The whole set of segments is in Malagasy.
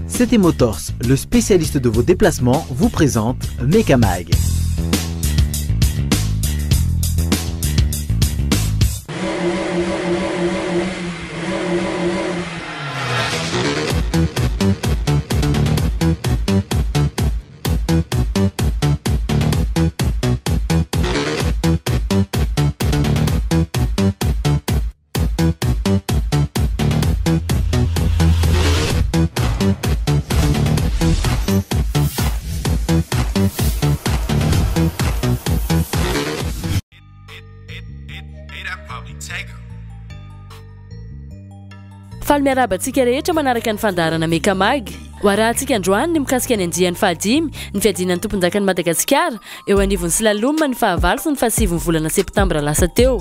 CT Motors, le spécialiste de vos déplacements, vous présente Mekamag. Falmiarabantsika rehetra manaraka ny fandarana Mekamag. Ho arahantsika androany ny mikasika ny andian'ny fahadimy ny fiadinan'ny tomponjakan'i Madagasikara eo anivon'ny slalom ny fahavalo sy ny fahasivy volana septambra lasa teo.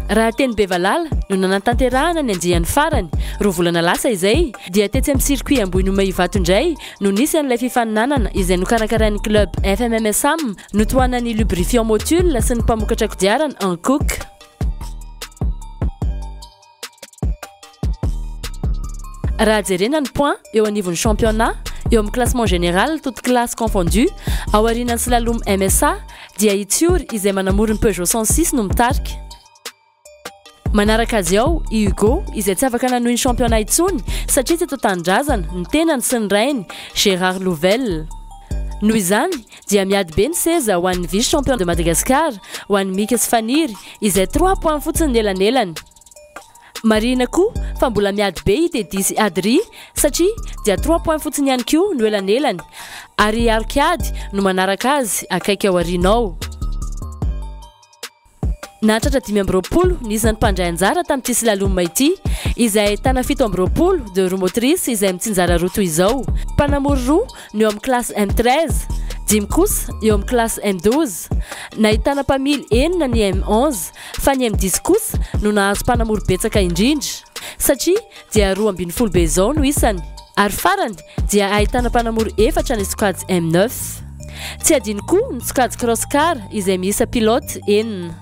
Raha teny Bevalala no nanantanterahana ny andian'ny farany, roa volana lasa izay dia tetsy amin'ny circuit ambony Maivato indray no nisy an'ilay fifaninanana izay nokarakarain'ny club FMMSAM notohanan'ny lubrifiant motule sy ny mpamokatra kodiarana en Cook. Raha jerena ny point eo anivon'ny championnat eo amin'ny classement général toute classe confondue ao aorian'ny slalom MSA dia Itiory izay manamora ny Peugeot 106 no mitarika. Manaraka azy ao i Hugo izay tsy afaka nanohy ny championnat intsony satria tsy eto tanindrazana ny tenany sy ny rainy Gérard Louvel. Noho izany dia miady be ny seza ho an'ny vice champion de Madagascar ho an'ny Mika Sifaniry izay 3 points fotsiny nelanelany. Marina koa fa mbola miady be i Tedisy Adri satria dia 3 points fotsiny ihany koa no elanelany ary Arcady no manaraka azy akaiky ao aoriana. Nahatratra 5 nisan'ny mpandray anjara tamin'ity slalom ity izay ahitana 7 de roue motrice izay mitsinjara roa toy izao. Mpanamory roa no eo amin'ny classe M13, 5 kosa eo amin'ny classe M12, nahitana mpamily enina ny M11 fa ny M10 kosa no nahazo mpanamory betsaka indrindra satria dia 12 be izao no isany ary farany dia ahitana mpanamory 4 ny sokajy M9. Tsy adino koa ny sokajy crosscar izay miisa pilote enina.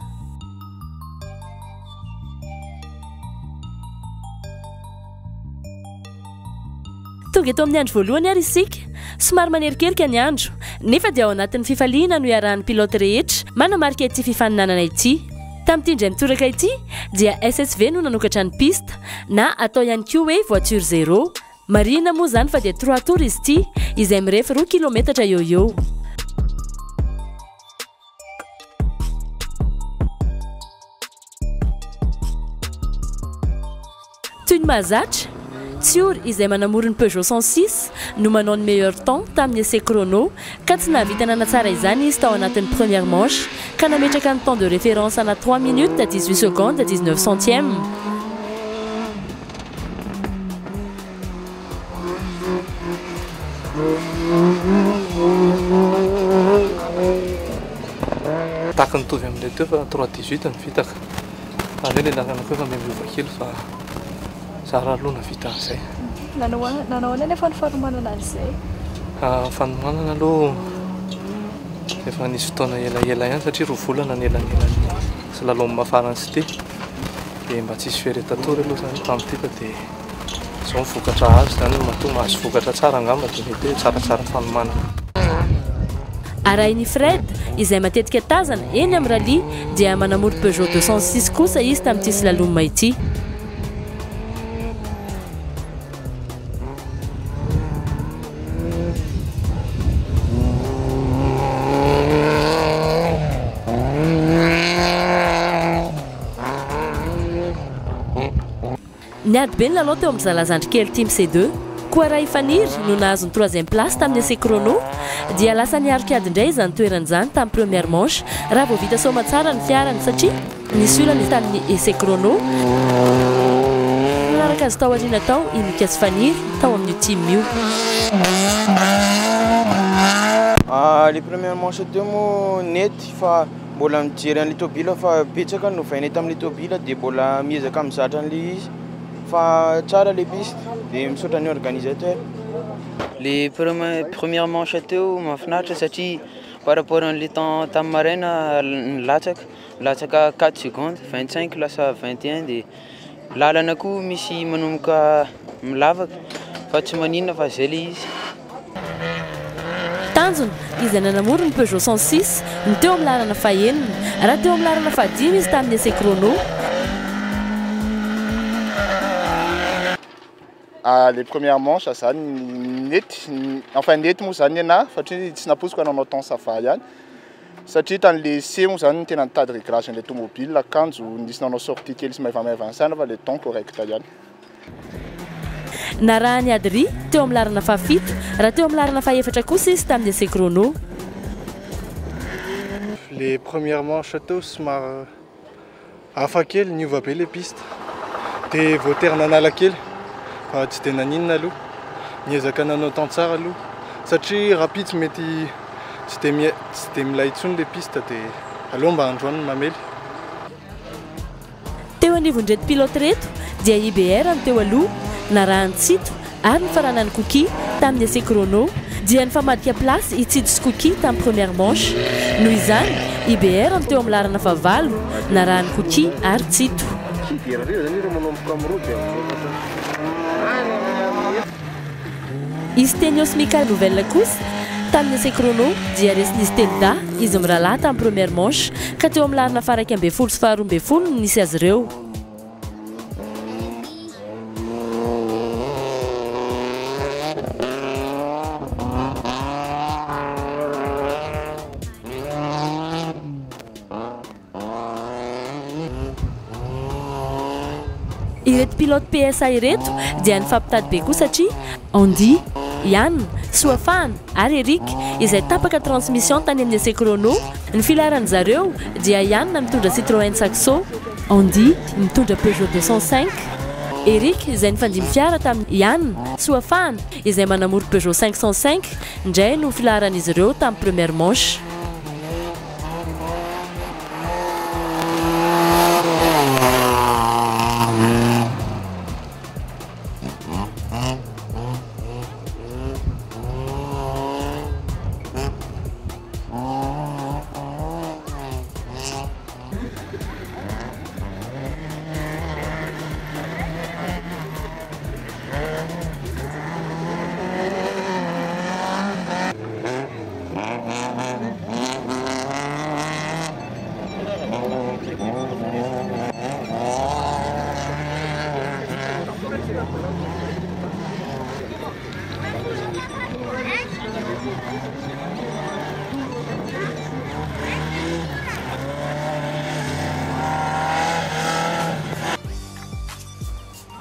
Tonga eto amin'ny andro voalohany ary isika, somary manerikeriky ny andro, nefa dia ao anatin'ny fifaliana no iarahan'ny pilote rehetra manamarika ity fifaninanana ity. Tamin'ity indray mitoraka ity dia SSV no nanokatra ny pista na atao ihany koa hoe voiture zéro. Marina moa zany fa dia 3 tour izy ity izay mirefy 2 kilometatra eo. Toy ny mahazatra Tsior izay manamora ny Peugeot 106 no manao ny meilleur temps tamin'ny essai chrono ka tsy nahavita nanatsara izany izy tao anatin'ny première manche ka nametraka ny temps de référence ana 3 minutes 18 secondes 19 centièmes. Taka nitovy amin'ilay teo fa 3:18 ny vitaka. Fa le lalana koa fa miova kely fa Zara aloha navita an'izay. Nanao nefa ny fanomanana an'izay? Fanomanana aloha efa nisy fotoana ela ihany satria 2 volana ny elanelan'ny slalom farany sy ity dia mba tsisy feretatory aloha zany tamin'ity fa dia izao mivokatra azy zany mahatonga azo vokatra tsara angamba dia mety hoe tsaratsara fanomanana. Arahin'i Fred izay matetika tazana eny amin'ny rally dia manamora Peugeot 206 kosa izy tamin'ity slalom ity. Niady be ny lalao teo amin'ny zalazandry kely team C2 koa raha Ifaniry no nahazo ny 3e place tamin'ny essai chrono dia lasa niarikady indray izany toeran'izany tamin'ny première manche raha vao vita soma tsara ny fiarany satria nisy olana tamin'ny essai chrono nanaraka azy tao aoriana tao i Mika Sifaniry tao amin'io team io. Les premières manches teo moa nety fa mbola mijery an'ilay tôbila fa betsaka no vainay tamin'ilay tôbila dia mbola miezaka mizatra an'ilay izy. Fa tsara les pistes dia misaotra ny organisateur. Les premières manches teo mahafinaritra satria par rapport an'le temps tamin'ny maraina latsaka 4 secondes 25 lasa 21 dia lalana koa misy manomboka milavaka fa tsy maninona fa zay le izy. Tanjona izay nanamoro ny Peugeot 106 ny teo amin'ny lalana fahaenina, raha teo amin'ny lalana fahadimy izy tamin'ny essai chrono. Les premières manches zany nety moa zany ana satria tsy naposiko nanao temps safa ihany satria tan'le C moa zany tena nitady réglage an'ilay tomobile akanjo nisy nanao sortie kely sy maivamaivana sana fa le temps correct ihany. Narahany Adri teo amin'ny lalana fahafito, raha teo amin'ny lalana fahaefatra kosa izy tamin'ny essai chrono. Les premières manches teo somary hafa kely niova be le piste dia voatery nanala kely fa tsy dia naninona aloha niezaka nanao temps tsara aloha satria rapide mety tsy dia milay intsony le piste dia aloha mba androany mamely. Teo anivon-dreto pilote reto dia IBR ny teo aloha narahany Tsito ary ny faranany Koki tamin'ny essai chrono dia nifamadika place i Tsito sy Koki tamin'ny première manche. Noho izany IBR ny teo amin'ny lalana fahavalo narahany Koki ary Tsito. Izy Tenios Mika Nouvelle kosa tamin'ny essai chrono dia resin'izy Telda izy mirahalahy tamin'ny première manche ka teo amin'ny lalana faha 1 sy faha 12 no nisy azy ireo. Ireto pilote PSA ireto dia nifampitady be koa satria Andy, Yann, Soafan ary Eric izay tapaka transmission tany amin'ny essai chrono. Ny filaran'ny zareo dia Yann mitondra Citroën Saxo, Andy mitondra Peugeot 205, Eric izay nifandimby fiara tamin'ny Yann, Soafan izay manamoro Peugeot 505 indray no filaran'izy ireo tamin'ny première manche.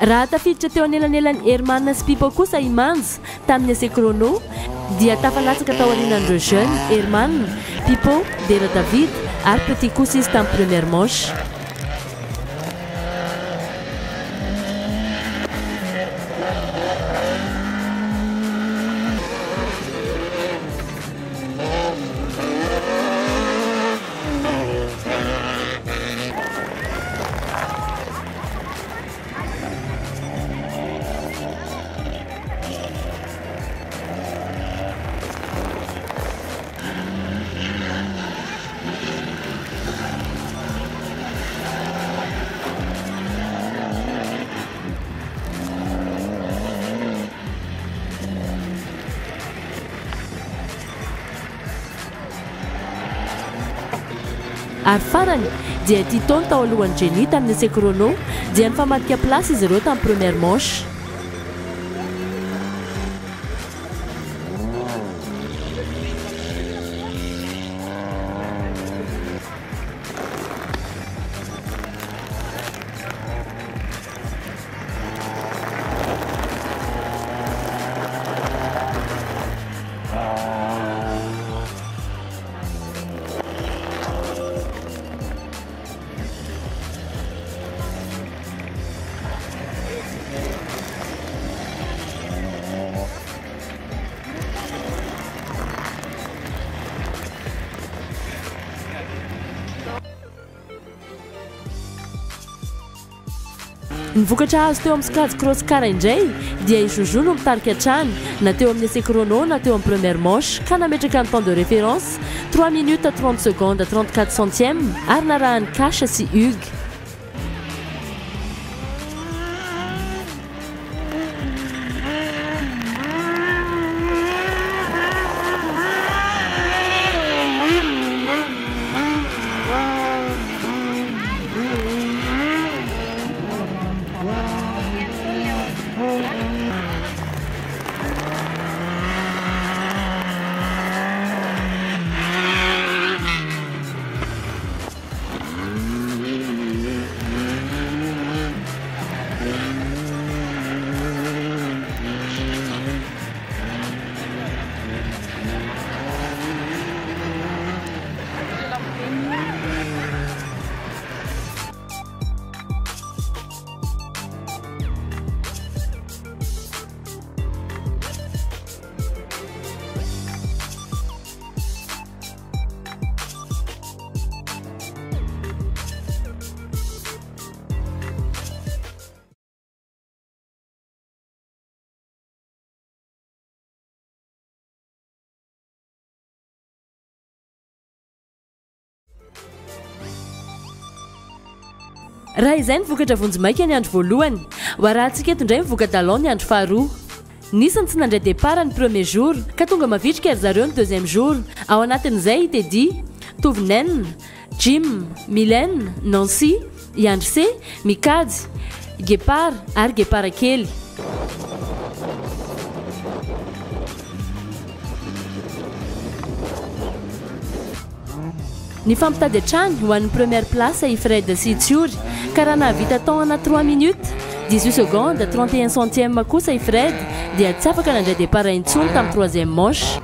Raha tafiditra teo anelanelan'ny Herman sy Pipo kosa Imans tamin'ny essai chrono dia tafalatsaka tao aorianan'ireo jeune Herman, Pipo, Dera David ary Petit kosa izy tamin'ny première manche. Ary farany dia Titon tao alohan'ny Jenny tamin'ny essai chrono dia nifamadika place izy ireo tamin'ny première manche. Nivokatra azo teo amin'ny skady cross car indray dia i Jojo no mitarika hatrany na teo amin'ny essai chrono na teo amin'ny première manche ka nametraka ny temps de référence 3 minutes 30 secondes 34 centièmes ary narahany Kasha sy Hugues. Raha izay nivokatra vonjimaika ny andro voalohany, ho arahantsika eto indray mivoaka dalao ny andro faharoa. Nisany tsy nandray départ ny premier jour ka tonga mavitrika ry zareo ny deuxième jour. Ao anatin'izay Teddy, Tovinene, Jim, Mylène, Nancy, Yandrse, Mikady, Guépard ary Guépard kely. Ny fampitady hatrany ho an'ny première place i Fred sy Tsiori ka raha nahavita temps anaty 3 minutes 18 secondes 31 centièmes kosa i Fred dia tsy afaka nandray départ intsony tamin'ny troisième manche.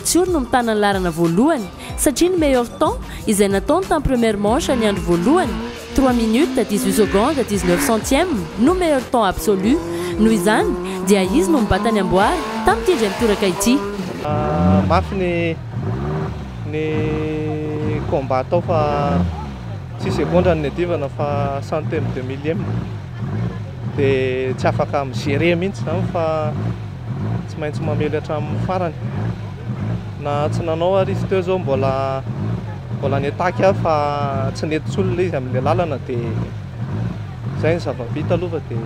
Tsiori no mitana ny larana voalohany satria ny meilleur temps izay nataony tamin'ny première manche ny andro voalohany 3 minutes 18 secondes 19 centièmes no meilleur temps absolu. Noho izany dia izy no mibata ny amboary tamin'ity indray mitoraka ity. Mafy ny combat atao fa 6 secondes ny adivana fa centième de millième dia tsy afaka migérer mihitsy zany fa tsy maintsy mamely hatramin'ny farany na tsy nanao ary izy teo zao mbola ny attaque fa tsy nety olona izy amin'ilay lalana dia zay ny zava-bita aloha dia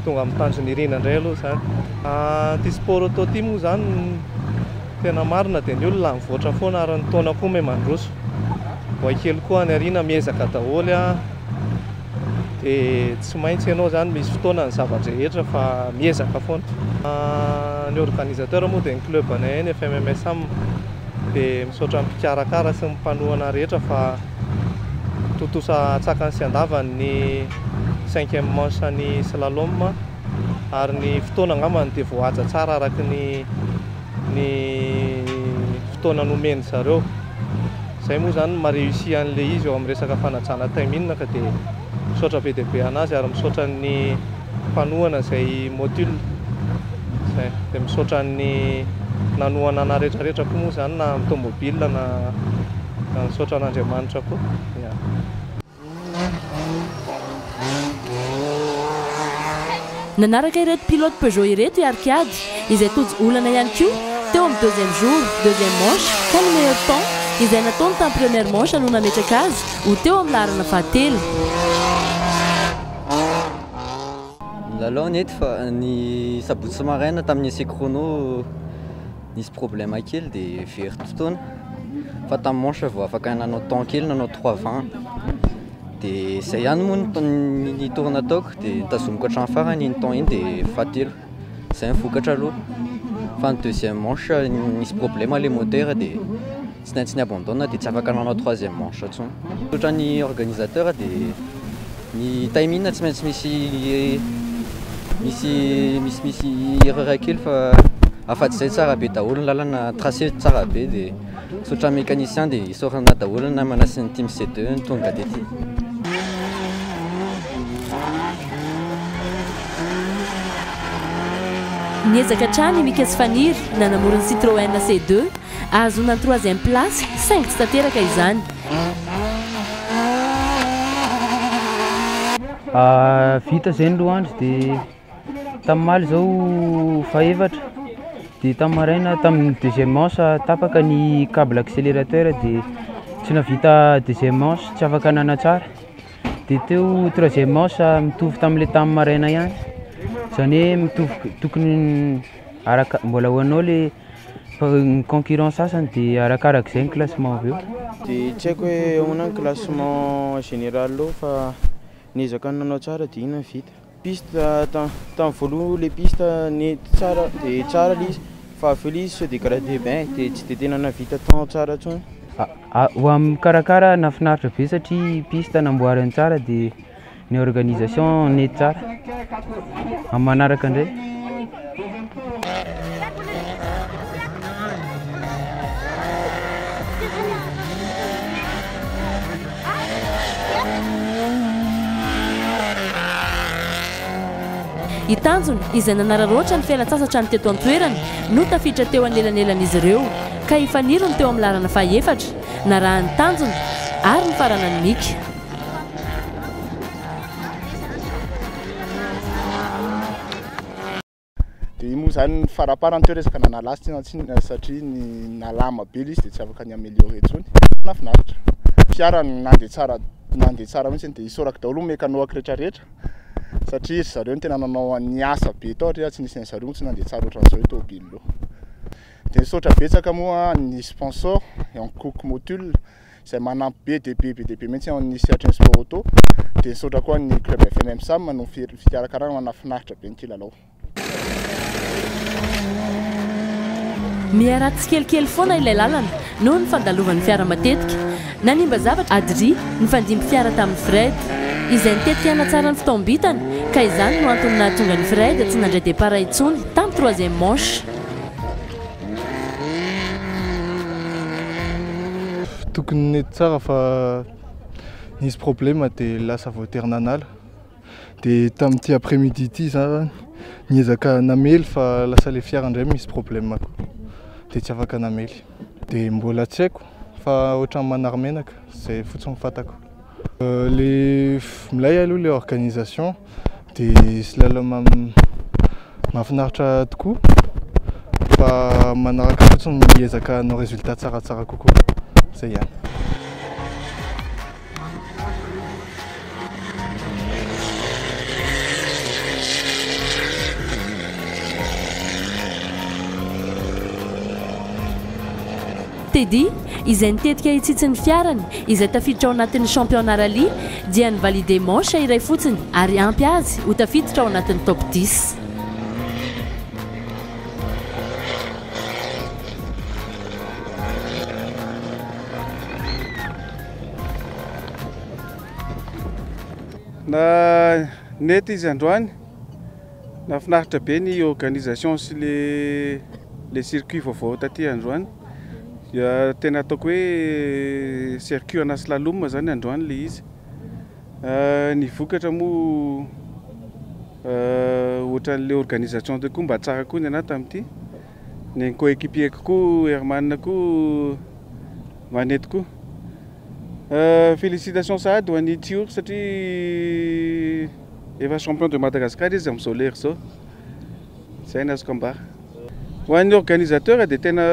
tonga amin'ny tanjon'irina indray aloha zany. Ty sport auto ty moa zany tena marina dia ny olona mivoatra foana ary ny taona koa may mandroso. Kely koa ny arina miezaka daholo dia tsy maintsy ianao zany misy fotoana ny zavatra rehetra fa miezaka foana. Ny organisateur moa dia ny club anay ny FMMSM dia misaotra ny mpikarakara sy ny mpanohana rehetra fa totosa tsakany sy andavany ny 5e manche ny slalom ary ny fotoana angambany dia voahaja tsara araka ny fotoana nomeny zareo. Zay moa zany maréussi an'ilay izy eo amin'ny resaka fanajana time ka dia misaotra be dia be anazy ary misaotra ny mpanohana izay module zay dia misaotra ny nanohana ana rehetrarehetra koa moa zany na amin'ny tomobile na misaotra an'Andriamanitra koa. Nanaraka ireto pilote Peugeot ireto i Arcade izay tojo olana ihany koa teo amin'ny deuxième jour, deuxième manche ka ny meilleur temps izay nataony tamin'ny première manche no nametraka azy ho teo amin'ny larana fahatelo. Lalao nety fa ny sabotsy maraina tamin'ny essai chrono nisy problème kely dia very fotoana fa tamin'ny manche vao afaka nanao temps kely nanao 3:20 dia izay ihany moa ny tourna ataoko dia nitazomiko hatramin'ny farany iny temps iny dia fahatelo izay nivokatra aloha. Fa ny deuxième manche nisy problème le moteur dia tsy maintsy niabandona dia tsy afaka nanao troisième manche intsony. Ohatra ny organisateur dia ny timing tsy maintsy misy erreur kely fa afa-tsy izay tsara be daholo ny lalana tracé tsara be dia sotra mécanicien dia isorana daholo na manasy ny team C2 ny tonga dety. Niezaka hatrany Mikesy Faniry nanamorony Citroën C2 ahazona ny 3e place 5 tsy tanteraka izany. Vita zay ny lohandro dia tamin'ny maly zao faefatra dia tamin'ny maraina tamin'ny deuxième manche tapaka ny câble accélérateur dia tsy navita deuxième manche tsy afaka nana tsara dia teo troisième manche mitovy tamin'ilay tamin'ny maraina ihany zany hoe mitovy tokony araka mbola hoanao le concurrence sasany dia arakarak'izay ny classement avy eo. Dia tsy haiko hoe ahoana ny classement général aloha fa niezaka nanao tsara dia iny vita. Piste tamin'ny voaloha le piste nety tsara dia tsara ilay izy fa avy eo ilay izy sao dia gradé bien dia tsy dia tena navita temps tsara intsony. Ho amin'ny karakara nafinaritra be satria piste namboariny tsara dia ny organisation nety tsara amin'ny manaraka indray. Itanjony izay nanararoatra ny fialan-tsasatra ny teto an-toerany no tafiditra teo anelanelan'izy ireo ka ifanirony teo amin'ny larana fahaefatra narahany tanjony ary ny farana ny mika. Dia moa zany faraparany teo resaka nanalazy satria ny nalama be izy dia tsy afaka ny amélioré intsony. Nafinaritra fiara nandeha tsara mihitsy dia isoraka daholo mécano rehetrarehetra satria zareo tena nanao ny asa be tao ohatra tsy nisy zareo tsy nandeha tsara ohatran'izao io tômôbily io. Dia nisaotra betsaka moa ny sponsor en Cook Motul izay manampy be dia be mihitsy ny sehatry ny sport auto dia nisaotra koa ny club FMM Sam no fikarakarana nafinaritra be ny kilalao. Miaratsy kelikely foana ilay lalana noho ny fandalovan'ny fiara matetika nanimba zavatra Adri ny fandimby fiara tamin'ny Fred izay nitetika hanatsara ny fitaombitany ka izany no antony nahatonga ny Fred tsy nandray départ intsony tamin'ny troisième manche. Tokony nety tsara fa nisy problème dia lasa voatery nanala dia tamin'ity après-midi ity zany niezaka namely fa lasa le fiara indray misy problème dia tsy afaka namely dia mbola tsy haiko fa ohatran'ny manara-menaka zay fotsiny fantako. Le milay aloha le organisation dia slalom mahafinaritra tokoa fa manaraka fotsiny miezaka hanao résultat tsaratsara kokoa zay ihany. Teddy izay nitetika hitsitsiny fiarany izay tafiditra ao anatin'ny championnat rally dia nivalide manche iray fotsiny ary ampy azy ho tafiditra ao anatin'ny top 10. Na nety izy androany nafinaritra be ny organisation sy le circuit vaovao taty androany. Tena ataoko hoe circuit ana slalom zany androany le izy. Ny vokatra moa ohatran'le organisation de koa mba tsara koa ny ana tamin'ity. Ny coéquipier koa Herman koa manety koa. Félicitations sahady ho an'ny Tiour satria efa champion de Madagascar izy amin'izao lera zao. Zay ny azoko ambara. Ho an'ny organisateur dia tena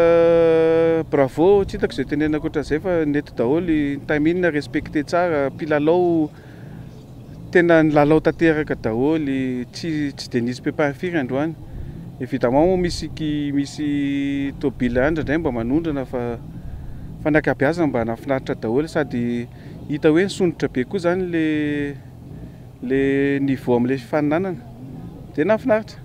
bravo, tsy hitako izay tenenako ohatran'izay fa nety daholo timing respecté tsara, mpilalao tena nilalao tanteraka daholo, tsy dia nisy pépin firy androany. Évidemment misy tômôbila andra mba manondrana fa ny ankabeazany mba nafinaritra daholo sady hita hoe nisondrotra be koa zany le niveau amin'ilay faninanana dia nafinaritra.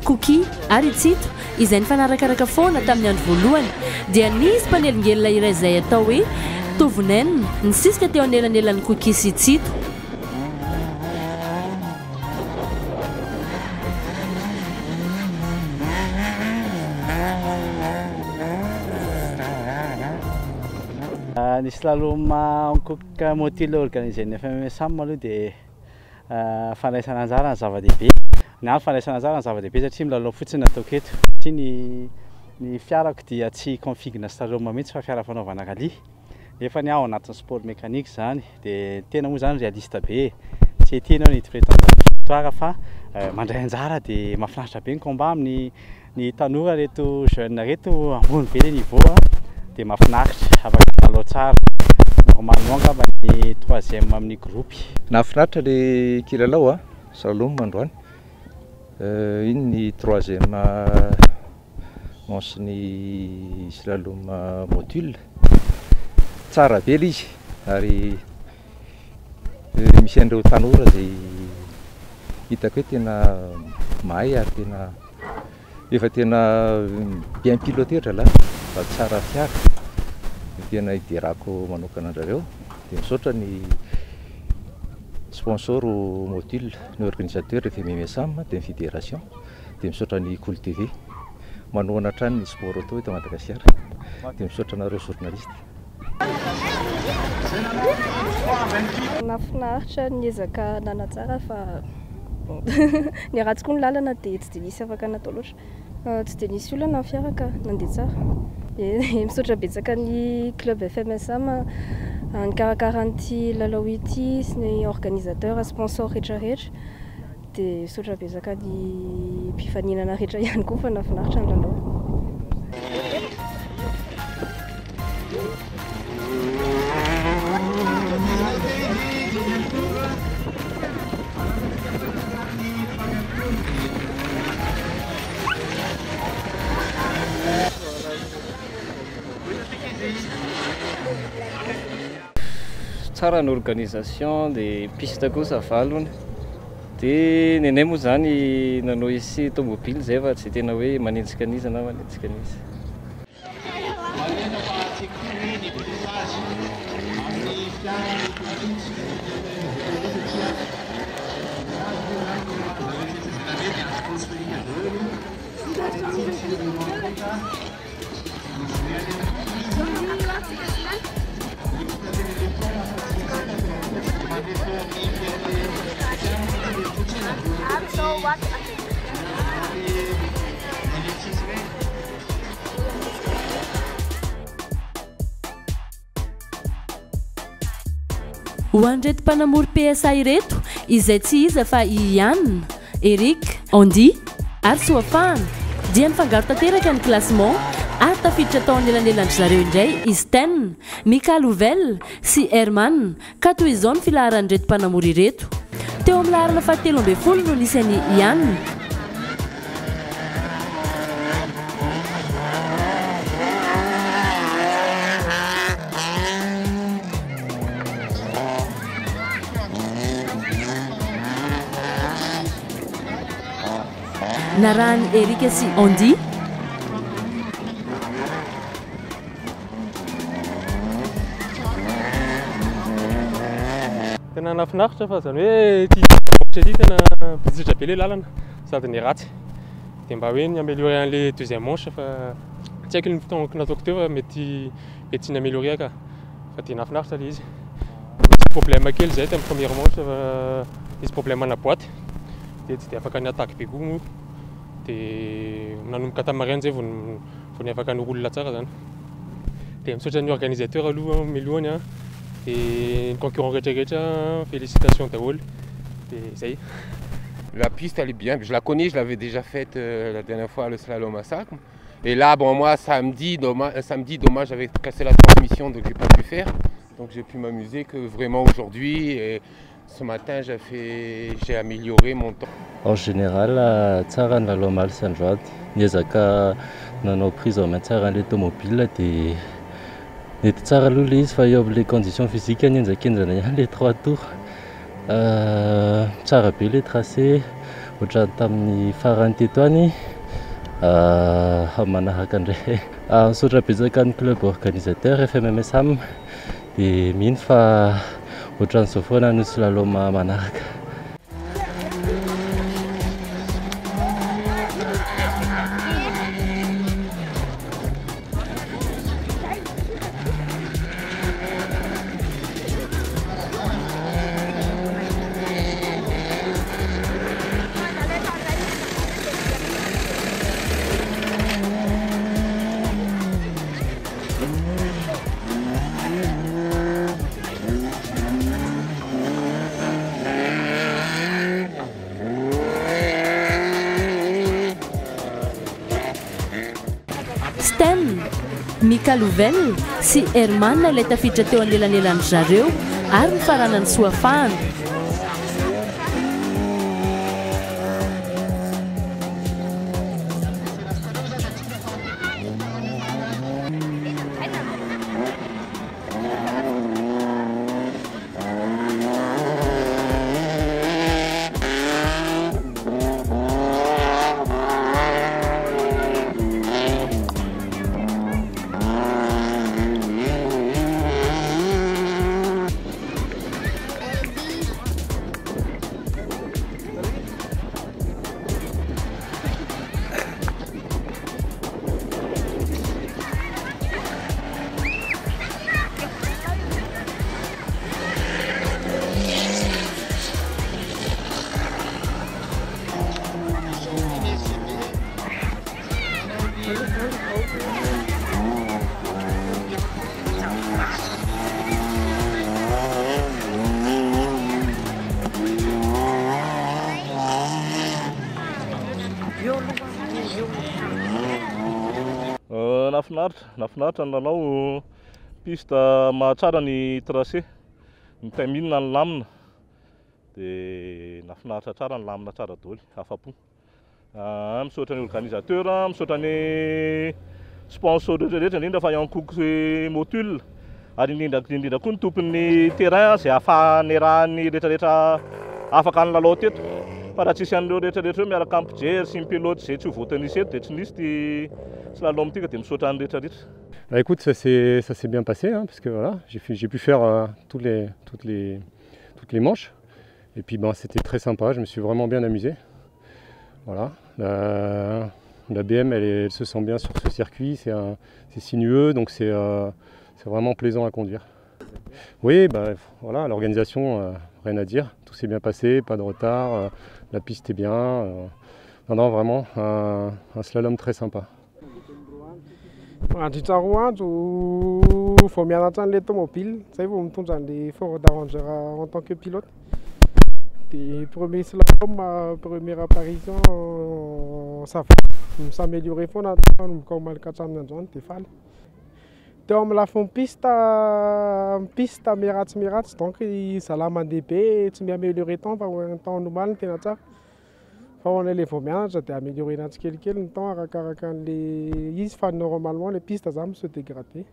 Cookie ary Tsito izay nifanarakaraka foana tamin'ny andro voalohany dia nisy mpanelingely iray izay atao hoe tovinenina nisisika teo anelanelan'ny Cookie sy Tsito. Ny slalom Cook Motul organisé ny FMM Sam aloha dia fandraisana anjara ny zava-dehibe. Ny andro fandraisana anjara ny zava-dehibe satria milalao fotsiny ataoko eto. Satria Ny fiarako dia tsy config-na slalom mihitsy fa fiara fanaovana rally. Efa ny ao anatin'ny sport mécanique zany dia tena moa zany réaliste be. Tsy tianao ny prétendre victoire fa mandray anjara dia mahafinaritra be ny combat amin'ny tanora reto jeune reto ambony be le niveau dia mahafinaritra afaka lalao tsara. Normalement angamba ny 3e amin'ny groupe. Nahafinaritra le kilalao slalom androany. Iny ny 3e manche ny slalom module. Tsara be ilay izy ary misy an'ireo tanora izay hitako hoe tena mahay ary tena efa tena bien piloté raha fa tsara fiara. Tena idirako manokana an'ireo dia misaotra ny sponsor module, ny organisateur FMMSAM dia ny fédération dia misaotra ny Cool TV manohana hatrany ny sport auto eto Madagasikara dia misaotra anareo journaliste. Nafinaritra niezaka nana tsara fa ny ratsy koa ny lalana dia tsy dia nisy afaka natao loatra. Tsy dia nisy olana ny fiara ka nandeha tsara. Misaotra betsaka ny club FMSAM nikarakara an'ity lalao ity sy ny organisateur sponsor rehetrarehetra dia misaotra betsaka ny mpifaninana rehetra ihany koa fa nafinaritra ny lalao. Tsara ny organisation dia piste koa ça va alony dia ny anay moa zany nanao essai tomobile zay fa tsy tena hoe manenjika an'izy na manenjika an'izy. Ho an'ireto mpanamory PSA ireto izay tsy iza fa Ian, Eric, Andy ary Soafahana dia nifangaro tanteraka ny classement ary tafiditra tao anelanelandry zareo indray Isten, Mika Louvel sy Herman ka toy izao ny filaharan'ireto mpanamory ireto. Teo amin'ny laharana fahatelo amby folo no nisan'ny Ian. Narahany Eric sy Andy. Tena nafinaritra fa zany hoe ty tena bidzitra be le lalana sady ny ratsy dia mba hoe ny améliorer an'le deuxième manche fa tsy haiko ny fotoana nataoko teo fa mety tsy ny-améliorer ka fa dia nafinaritra le izy. Misy problème kely zay tamin'ny première manche fa misy problème ana boîte dia tsy dia afaka ny attaque be koa moa dia nanomboka tamarin zay vao ny afaka ny olona tsara zany. Dia misaotra ny organisateur aloha milohany et concurrent félicitations Taoul. La piste elle est bien, je la connais, je l'avais déjà faite la dernière fois le slalom à Sac. Et là bon moi samedi dommage j'avais cassé la transmission donc j'ai pas pu faire. Donc j'ai pu m'amuser que vraiment aujourd'hui et ce matin j'ai amélioré mon temps. En général tsara ny lalao omaly sy androady niezaka nanao prise en main tsara an'le tomobile dia nety tsara aloha le izy fa eo amin'le condition physique nienjakenjana ihany le 3 tours. Tsara be le tracé ohatrany tamin'ny farany teto any manahaka indray misaotra betsaka ny club organisateur FMMSAM dia mino fa ohatran'izao foana no slalom manaraka. Mika Louvel sy Herman ilay tafiditra teo anelanelan'ny zareo ary nifaranany soafahany. Nafinaritra ny lalao piste mahatsara ny tracé, ny taimina ny lamina dia nafinaritra tsara ny lamina tsara daholo, afa-po. Misaotra ny organisateur, misaotra ny sponsor rehetrarehetra indrindra fa Yankook Motul ary indrindra koa ny tompon'ny terrain izay ahafahany rahany rehetrarehetra afaka ny lalao teto. Fa raha tsisy an'ireo rehetrarehetra miaraka amin'ny mpijery sy ny pilote izay tsy ho voatanisa eto dia tsy nisy ty slalom tika dia misaotra ny rehetrarehetra. Écoute, ça s'est bien passé, hein, parce que voilà, j'ai pu faire toutes les manches. Et puis c'était très sympa, je me suis vraiment bien amusé. Voilà, la BM elle se sent bien sur ce circuit, c'est sinueux, donc c'est vraiment plaisant à conduire. Oui, voilà, l'organisation, rien à dire, tout s'est bien passé, pas de retard, la piste est bien. Non, vraiment un slalom très sympa. Andritsaroa andro vao mianatra an'ilay tomobile, zay vao mitondra an'ilay Ford Ranger en tant que pilote. Des premiers slalom, première apparition, ça va s'améliorer foana kao malaka hatramin'ny androany dia faly. Teo amin'ny lafiny piste miratsy donc zalahy mandeha be tsy miaméliorer temps fa temps normal ny tena tsara. Fa ho an'ilay vao mianatra dia améliorer tsikelikely ny temps arakaraka an'ilay izy fa normalement les pistes zany se dégrader.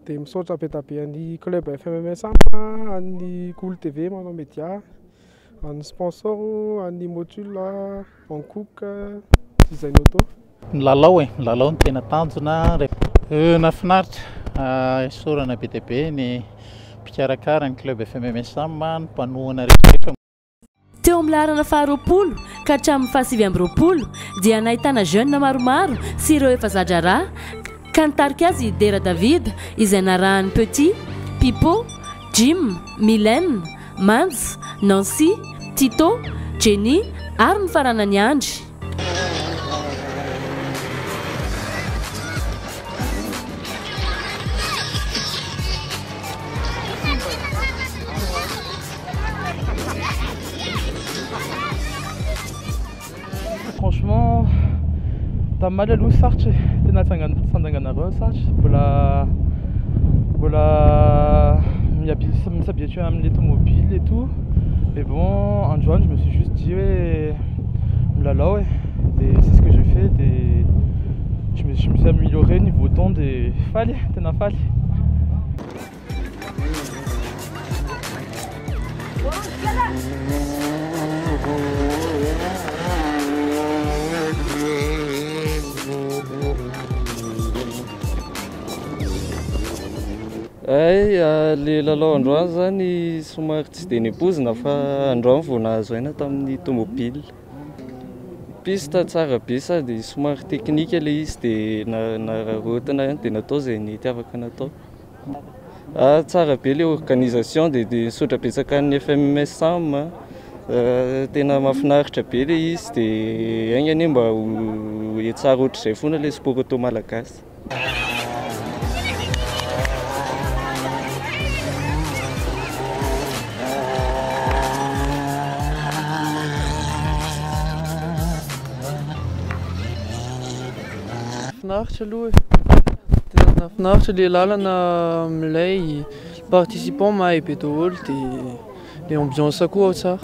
Dia misaotra be da be an'ny club FMMS an'ny Goul TV manao média, an'ny sponsor, an'ny Motul, Yankook, Design Auto. Ny lalao ny tena tanjona nafinaritra isaorana be dia be ny mpikarakara ny club FMMS ny mpanohana rehetrarehetra. Teo amin'ny laharana faharoapolo ka hatramin'ny fahasivy amby roapolo dia nahitana jeune maromaro sy ireo efa zadraraha ka nitarika azy Dera David izay narahany Petit, Pipo, Jim, Mylène, Mans, Nancy, Tito, Jenny ary ny faranany Andry. Franchement, t'as mal à l'eau, sartre, t'es n'a pas voilà, m'habituer à l'automobile et tout. Mais bon, en juin, je me suis juste dit, ouais, là, ouais, c'est ce que j'ai fait. Je me suis amélioré au niveau temps des falles, t'en as falles. Le lalao androany zany somary tsy dia nipozina fa androany vao nahazo aina tamin'ny tomobile. Piste tsara be sady somary teknika ilay izy dia narotana dia natao izay nitiavaka natao. Tsara be ilay organisation dia nisaotra betsaka ny FMMS Sam, tena mahafinaritra be ilay izy dia aingany mba ho tsara ohatr'izay foana ilay sport auto malagasy. Nacht, aloha Nafinaritra le lalana amilay participant mahay be daholo dia le ambiance koa ao tsara.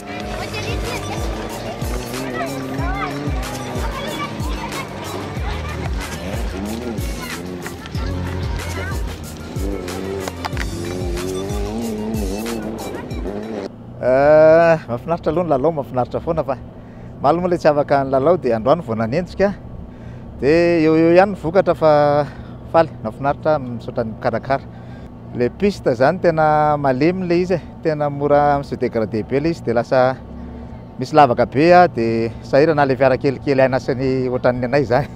Mahafinaritra aloha ny lalao, mahafinaritra foana fa malo moa ilay tsy afaka ny lalao dia androany vao nanenjika dia eo ihany ny vokatra fa faly mahafinaritra misaotra ny mikarakara. Le piste zany tena malemy ilay izy, tena mora se dégradé be ilay izy dia lasa misy lavaka be dia sahirana ilay fiara kelikely aina sy ny ohatran'ny anay zany.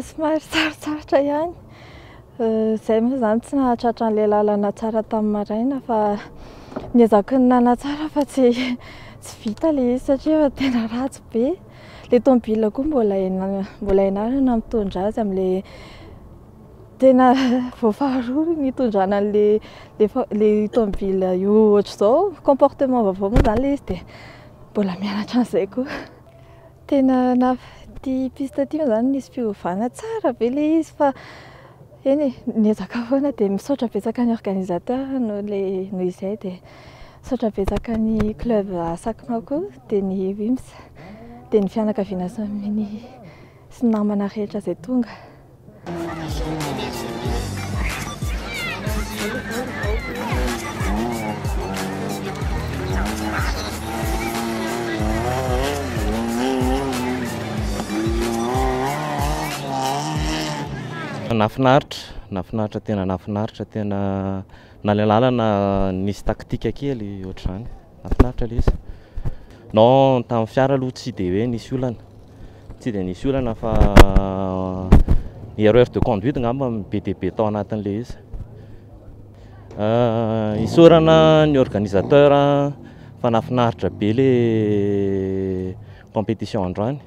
Somary sarotsarotra ihany. Izay moa zany tsy nahatratra an'ilay lalana tsara tamin'ny maraina fa niezaka ny nana tsara fa tsy vita ilay izy satria efa tena ratsy be. Ilay tômôbila koa mbola ianarana mitondra azy amin'ilay tena voafaharoa nitondrana an'ilay tômôbila io ohatr'izao. Comportement vaovao moa zany ilay izy dia mbola mianatra an'izay koa. Tena ty piste ty zany nisy fiovana tsara be ilay izy fa eny niezaka foana dia misaotra betsaka ny organisateur noho izay dia misaotra betsaka ny club Asakna koa dia ny WIMS dia ny fianakaviana sy ny namana rehetra izay tonga. Nafinaritra tena nafinaritra tena na ilay lalana nisy taktika kely ohatr'izany nafinaritra ilay izy. Non tamin'ny fiara aloha tsy dia hoe nisy olana, tsy dia nisy olana fa erreur de conduite ngamba be dia be tao anatin'ilay izy. Isaorana ny organisateur fa nafinaritra be ilay compétition androany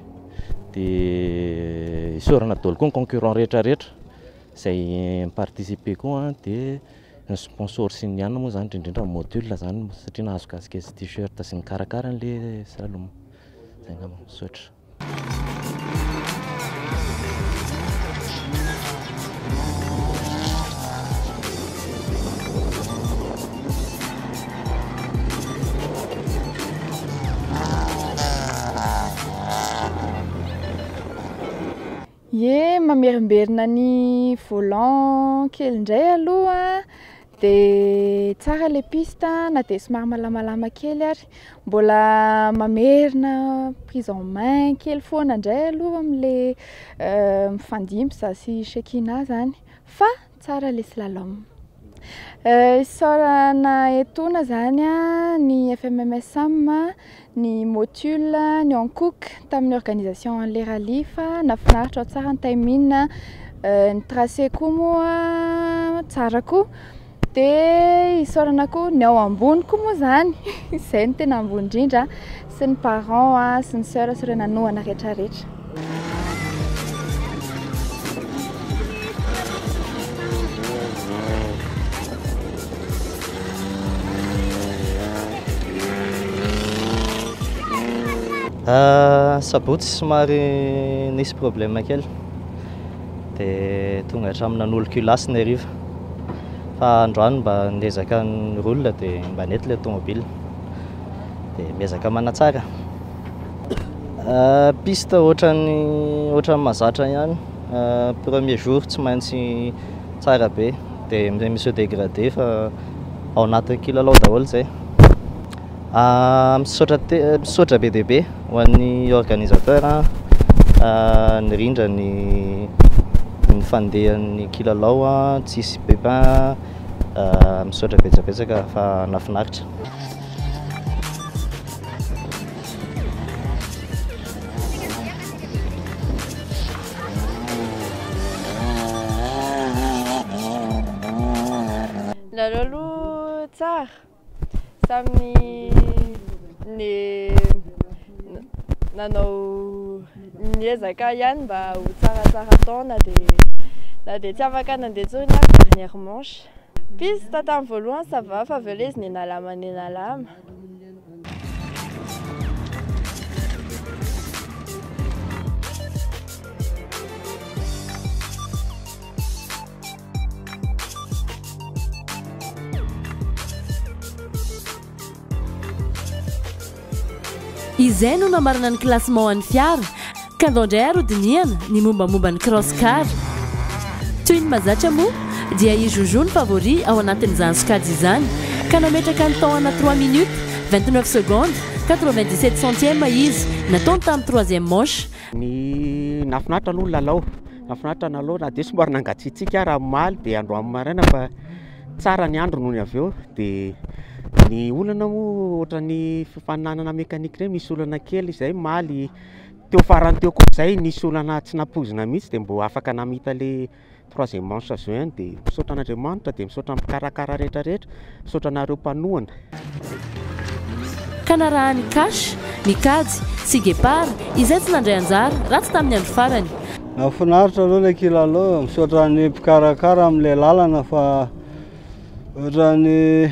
dia isaorana daholo koa ny concurrent rehetrarehetra izay miparticiper koa dia ny sponsor sy ny anona moa zany indrindra module zany satria nahazo casquette t-shirt sy ny karakara an'ilay slalom. Zay ngamba misaotra. Ie, mamerimberina ny volant kely indray aloha dia tsara ilay piste na dia somary malamalama kely ary mbola mamerina prise en main kely foana indray aloha amin'ilay mifandimby sy Shekina zany fa tsara ilay slalom. Isaorana etona zany ny FMMS Sam, ny Motul, ny Hankook tamin'ny organisation an'ilay rally fa nafinaritra tsara ny timing, ny tracé koa moa tsara koa dia isaorana koa ny ao ambony koa moa zany izay ny tena ambony indrindra sy ny parents sy ny sœur sy ireo nanohana rehetrarehetra. Sabotsy somary nisy problème kely dia tonga hatramin'ny nanolo culasse ny hariva fa androany mba niezaka ny olona dia mba nety ilay tômôbila dia miezaka manatsara. Piste ohatran'ny mahazatra ihany, premier jour tsy maintsy tsara be dia misy dégradé fa ao anatin'ny kilalao daholo zay. Misaotra be dia be ho an'ny organisateur nirindra ny fandehan'ny kilalao tsisy pépin, misaotra betsabetsaka fa nafinaritra. Lalao aloha tsara tamin'ny nanao niezaka ihany mba ho tsaratsara taona dia Na dia tsy afaka nandeha intsony aho dernière manche. Piste tamin'ny voalohany ça va fa aveo ilay izy nenalama. Izay no namarana ny classement an'ny fiara ka ndray arodiniana ny mombamomba ny cross car. Toy ny mazatra moa dia i Jojo ny favori ao anatin'izany sokajy izany ka nametraka ny temps ana 3 minutes 29 secondes 97 centièmes izy nataony tamin'ny 3e manche. Ny nafinatra aloha lalao nafinatra nalao na dia somary nangatsiatsika raha maly dia andro amin'ny maraina fa tsara ny andro noho ny avy eo dia ny olana moa ohatran'ny fifaninanana mekanika ireny misy olana kely izay maly teo farany teo koa izay nisy olana tsy nampozina mihitsy dia mbo afaka namita le 3e manche zao ihany dia misaotra an'Andriamanitra dia misaotra mikarakara rehetrarehetra misaotra anareo mpanohana. Ka narahany Cash, Mikady sy Gepard izay tsy nandray anjara ratsy tamin'ny andro farany. Nafinaritra aloha ilay kilalao misaotra ny mpikarakara amin'ilay lalana fa ohatran'ny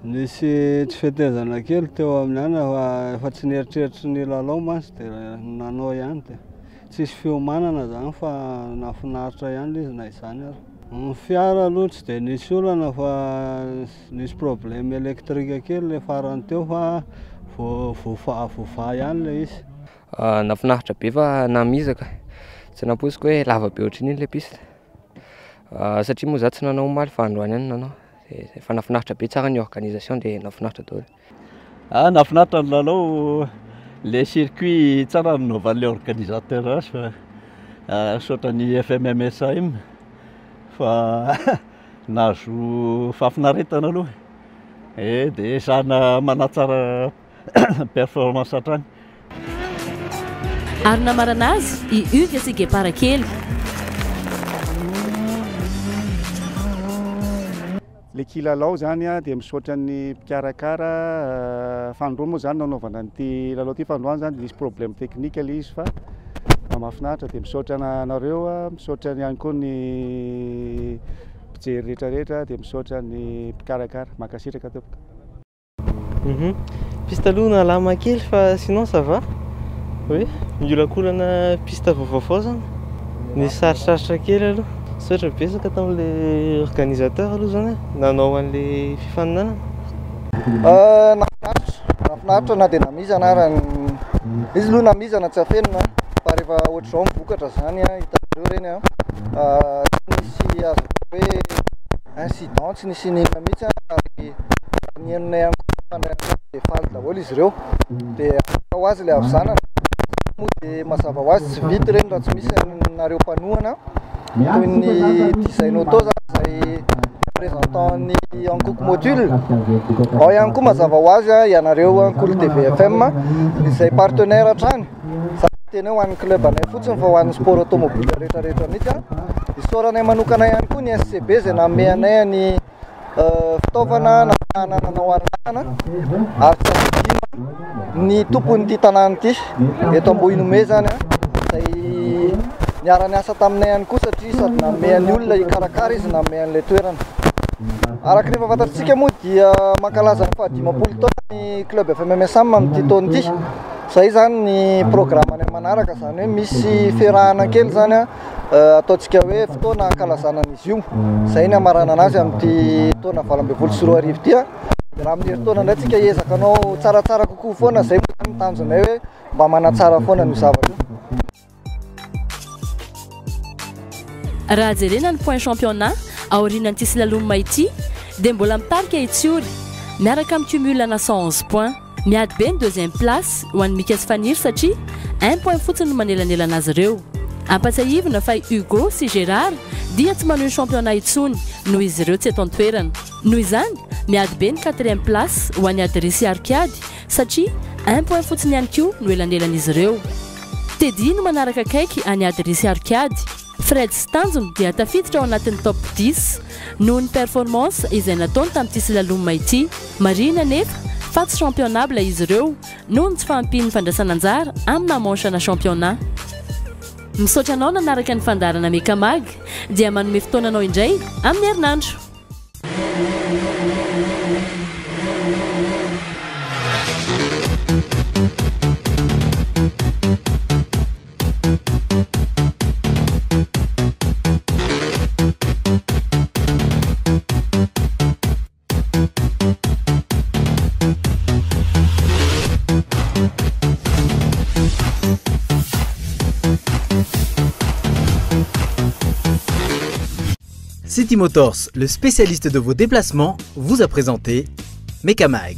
nisy tsy fitezana kely teo amin'ny ana fa efa tsy nieritreritra ny lalao mantsy dia nanao ihany dia tsisy fiomanana zany fa nafinaritra ihany ilay izy na izany ary. Ny fiara aloha tsy dia nisy olana fa nisy problème électrique kely le farany teo fa voafa ihany ilay izy. Nafinaritra be fa namizaka tsy naposiko hoe lava be ohatrin'iny ilay piste satria moa za tsy nanao maly fa androany ihany nanao. Efa nafinaritra be tsara ny organisation dia nafinaritra daholo. Nafinaritra ny lalao le circuit tsara nanaovan'ilay organisateur azy fa saotra ny FMMSAM fa nahazo fahafinaretana aloha dia sahana manatsara performance hatrany. Ary namarana azy i Hugues sy Gepard kely. Le kilalao zany dia misaotra ny mpikarakara fandroa moa zany nanaovana n'ity lalao ty fandroany zany nisy problème technique ilay izy fa mahafinaritra dia misaotra anareo misaotra ihany koa ny mpijery rehetrarehetra dia misaotra ny mpikarakara mankasitraka tompoko. Piste aloha nalama kely fa sinon ça va. Oui, miolakolana piste vaovao zany nisy sarosarotra kely aloha. Saotra betsaka tamin'ilay organisateur aloha zany nanao an'ilay fifaninana. Nafinaritra na dia namizana ary izy aloha namizana tsy afenina fa rehefa ohatr'izao mivokatra zany hitanareo reny nisy azo hoe incident tsy nisy ninona mihitsy ary nienona ihany koa dia faly daholo izy ireo dia ho azy ilay avy zanana moa dia mazava ho azy tsy vity reny raha tsy misy nareo mpanohana toy ny Design Auto zay représentant ny Hankook Module ao ihany koa mazava ho azy ianareo Ankoly TVFM izay partenaire hatrany tena ho an'ny club anay fotsiny fa ho an'ny sport automobile rehetrarehetra mihitsy isaoranay manokana ihany koa ny SCB izay nanome anay ny fitaovana nanao arahana ary tsy adino ny tompon'ity tanàna ity eto Ambohinome zany izay niara-ny asa taminay ihany koa satria sady nanome ny olona hikarakara izy nanome an'ilay toerana. Araka ny fahafantarantsika moa dia mankalaza ny 50 taona ny club FMMSAM amin'ity taona ity. Zay zany ny programmany manaraka zany hoe misy fiarahana kely zany ataontsika hoe fotoana hankalazana an'izy io. Zay ny amarana anazy amin'ity taona 2024 ity. Raha amin'ny herintaona indray tsika hiezaka anao tsaratsara kokoa foana zay moa ny tanjonay hoe mba manatsara foana ny zavatra io. Raha jerena ny point championnat aorianan'ity slalom ity dia mbola mitarika Itsiory miaraka amin'ny cumul na 111 points. Miady be ny 2e place ho an'ny Mika sy Faniry satria 1 point fotsiny no manelanelana azy ireo. Ampatsahivina fa Hugo sy Gérard dia tsy manohy championnat intsony noho izy ireo tsy eto an-toerana. Noho izany miady be ny 4e place ho an'ny Adrissy Arcade satria 1 point fotsiny ihany koa no elanelan'izy ireo. Teddy no manaraka akaiky any Adrissy Arcade. Fred Stanzon dia tafiditra ao anatin'ny top 10 noho ny performance izay nataony tamin'ity slalom ity. Marina nefa fa tsy championable izy ireo noho ny tsy fahampin'ny fandraisana anjara amina manche na championnat. misaotra anao nanaraka ny fandarana Mekamag dia manome fotoananao indray amin'ny herinandro. City Motors, le spécialiste de vos déplacements, vous a présenté Mekamag.